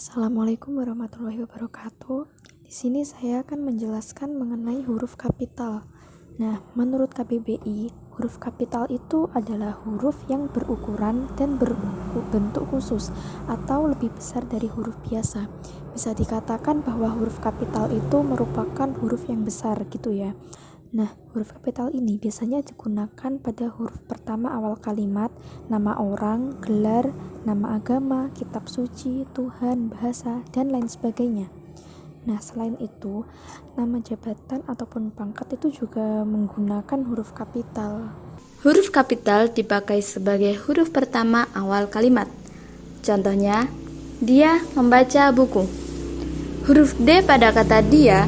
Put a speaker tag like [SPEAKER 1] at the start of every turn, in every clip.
[SPEAKER 1] Assalamualaikum warahmatullahi wabarakatuh. Di sini saya akan menjelaskan mengenai huruf kapital. Nah, menurut KBBI, huruf kapital itu adalah huruf yang berukuran dan berbentuk khusus atau lebih besar dari huruf biasa. Bisa dikatakan bahwa huruf kapital itu merupakan huruf yang besar gitu ya. Nah, huruf kapital ini biasanya digunakan pada huruf pertama awal kalimat, nama orang, gelar, nama agama, kitab suci, Tuhan, bahasa, dan lain sebagainya. Nah, selain itu, nama jabatan ataupun pangkat itu juga menggunakan huruf kapital.
[SPEAKER 2] Huruf kapital dipakai sebagai huruf pertama awal kalimat. Contohnya, dia membaca buku. Huruf D pada kata dia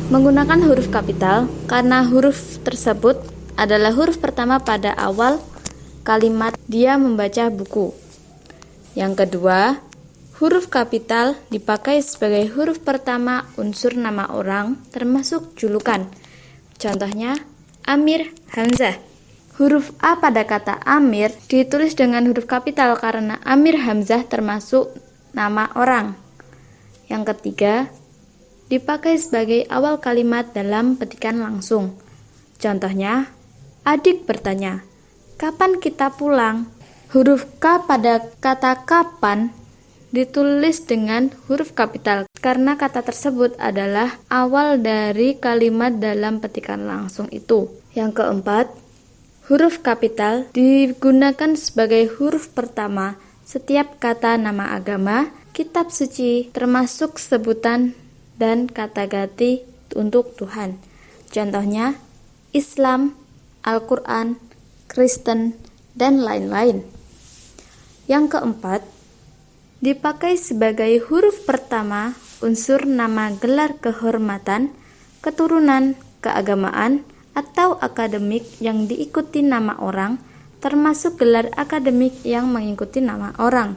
[SPEAKER 2] menggunakan huruf kapital karena huruf tersebut adalah huruf pertama pada awal kalimat dia membaca buku. Yang kedua, huruf kapital dipakai sebagai huruf pertama unsur nama orang termasuk julukan. Contohnya, Amir Hamzah. Huruf A pada kata Amir ditulis dengan huruf kapital karena Amir Hamzah termasuk nama orang. Yang ketiga, dipakai sebagai awal kalimat dalam petikan langsung. Contohnya, adik bertanya, "Kapan kita pulang?" Huruf K pada kata kapan ditulis dengan huruf kapital karena kata tersebut adalah awal dari kalimat dalam petikan langsung itu. Yang keempat, huruf kapital digunakan sebagai huruf pertama setiap kata nama agama, kitab suci, termasuk sebutan dan kata ganti untuk Tuhan. Contohnya, Islam, Al-Quran, Kristen, dan lain-lain. Yang keempat, dipakai sebagai huruf pertama unsur nama gelar kehormatan, keturunan, keagamaan, atau akademik yang diikuti nama orang, termasuk gelar akademik yang mengikuti nama orang.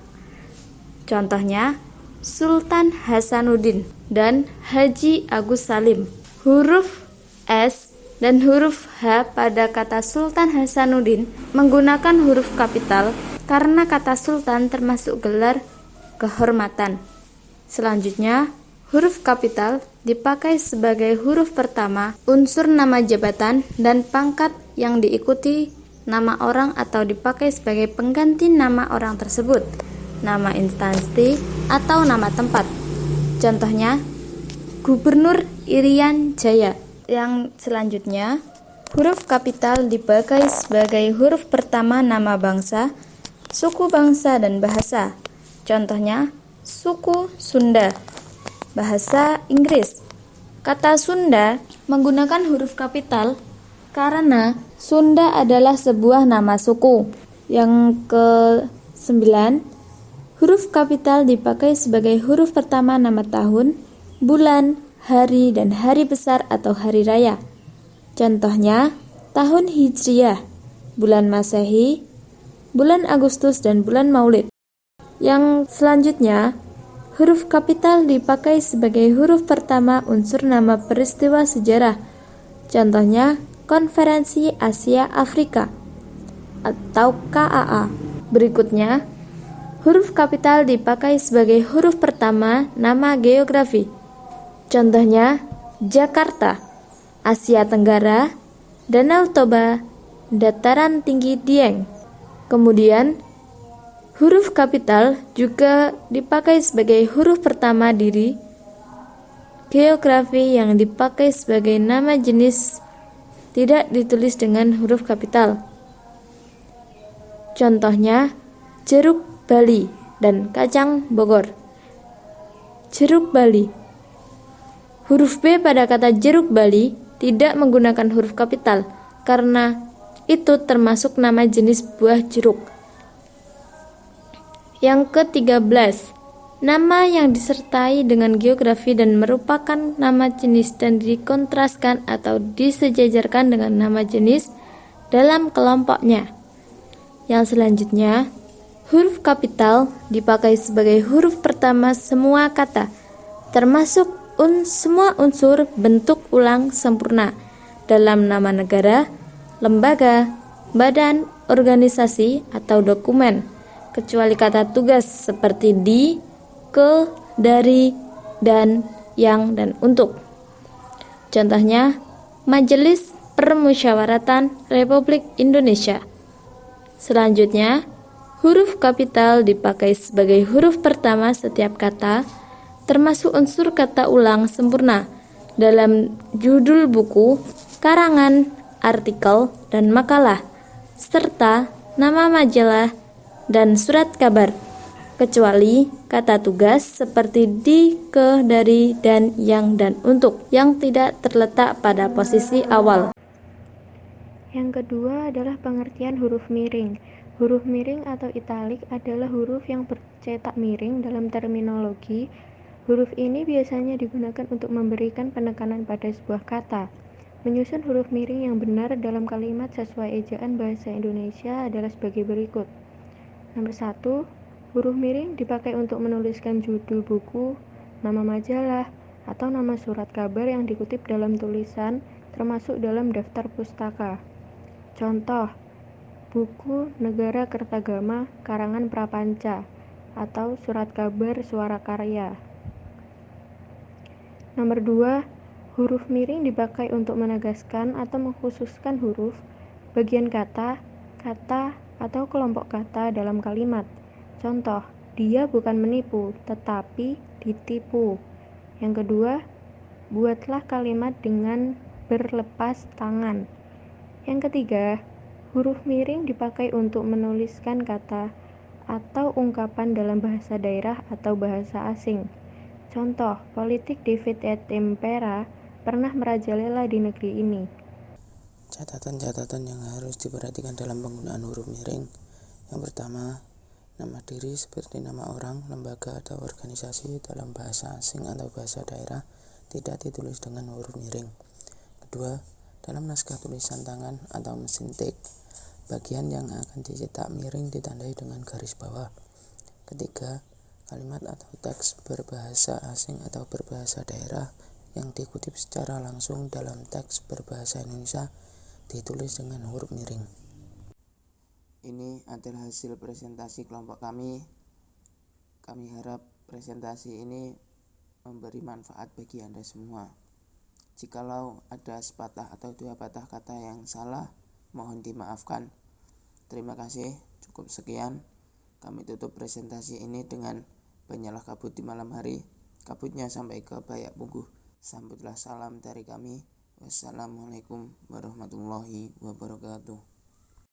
[SPEAKER 2] Contohnya, Sultan Hasanuddin dan Haji Agus Salim. Huruf S dan huruf H pada kata Sultan Hasanuddin menggunakan huruf kapital karena kata Sultan termasuk gelar kehormatan. Selanjutnya, huruf kapital dipakai sebagai huruf pertama unsur nama jabatan dan pangkat yang diikuti nama orang atau dipakai sebagai pengganti nama orang tersebut, nama instansi, atau nama tempat. Contohnya, Gubernur Irian Jaya. Yang selanjutnya, huruf kapital dipakai sebagai huruf pertama nama bangsa, suku bangsa, dan bahasa. Contohnya, suku Sunda, bahasa Inggris. Kata Sunda menggunakan huruf kapital karena Sunda adalah sebuah nama suku. Yang ke-9, huruf kapital dipakai sebagai huruf pertama nama tahun, bulan, hari, dan hari besar atau hari raya. Contohnya, tahun Hijriah, bulan Masehi, bulan Agustus, dan bulan Maulid. Yang selanjutnya, huruf kapital dipakai sebagai huruf pertama unsur nama peristiwa sejarah. Contohnya, Konferensi Asia Afrika atau KAA. Berikutnya, huruf kapital dipakai sebagai huruf pertama nama geografi. Contohnya, Jakarta, Asia Tenggara, Danau Toba, Dataran Tinggi Dieng. Kemudian, huruf kapital juga dipakai sebagai huruf pertama diri geografi yang dipakai sebagai nama jenis tidak ditulis dengan huruf kapital. Contohnya, jeruk Bali dan kacang Bogor. Jeruk Bali. Huruf B pada kata jeruk Bali tidak menggunakan huruf kapital karena itu termasuk nama jenis buah jeruk. Yang ke-13, nama yang disertai dengan geografi dan merupakan nama jenis dan dikontraskan atau disejajarkan dengan nama jenis dalam kelompoknya. Yang selanjutnya, huruf kapital dipakai sebagai huruf pertama semua kata, termasuk semua unsur bentuk ulang sempurna dalam nama negara, lembaga, badan, organisasi, atau dokumen, kecuali kata tugas seperti di, ke, dari, dan, yang, dan untuk. Contohnya, Majelis Permusyawaratan Republik Indonesia. Selanjutnya, huruf kapital dipakai sebagai huruf pertama setiap kata, termasuk unsur kata ulang sempurna dalam judul buku, karangan, artikel, dan makalah, serta nama majalah dan surat kabar, kecuali kata tugas seperti di, ke, dari, dan, yang, dan untuk, yang tidak terletak pada posisi awal.
[SPEAKER 1] Yang kedua adalah pengertian huruf miring. Huruf miring atau italik adalah huruf yang bercetak miring dalam terminologi. Huruf ini biasanya digunakan untuk memberikan penekanan pada sebuah kata. Menyusun huruf miring yang benar dalam kalimat sesuai ejaan bahasa Indonesia adalah sebagai berikut. Nomor 1, huruf miring dipakai untuk menuliskan judul buku, nama majalah, atau nama surat kabar yang dikutip dalam tulisan, termasuk dalam daftar pustaka. Contoh, buku Negara Kertagama karangan Prapanca atau surat kabar Suara Karya. Nomor 2, huruf miring dipakai untuk menegaskan atau mengkhususkan huruf, bagian kata, atau kelompok kata dalam kalimat. Contoh, dia bukan menipu, tetapi ditipu. Yang kedua, buatlah kalimat dengan berlepas tangan. Yang ketiga, huruf miring dipakai untuk menuliskan kata atau ungkapan dalam bahasa daerah atau bahasa asing. Contoh, politik David et Impera pernah merajalela di negeri ini.
[SPEAKER 3] Catatan-catatan yang harus diperhatikan dalam penggunaan huruf miring. Yang pertama, nama diri seperti nama orang, lembaga, atau organisasi dalam bahasa asing atau bahasa daerah tidak ditulis dengan huruf miring. Kedua, dalam naskah tulisan tangan atau mesin tik, bagian yang akan dicetak miring ditandai dengan garis bawah. Ketiga, kalimat atau teks berbahasa asing atau berbahasa daerah yang dikutip secara langsung dalam teks berbahasa Indonesia ditulis dengan huruf miring. Ini adalah hasil presentasi kelompok kami. Kami harap presentasi ini memberi manfaat bagi Anda semua. Jikalau ada sepatah atau dua patah kata yang salah, mohon dimaafkan. Terima kasih, cukup sekian. Kami tutup presentasi ini dengan banyalah kabut di malam hari, kabutnya sampai ke Bayak Pungguh. Sambutlah salam dari kami. Wassalamualaikum warahmatullahi wabarakatuh.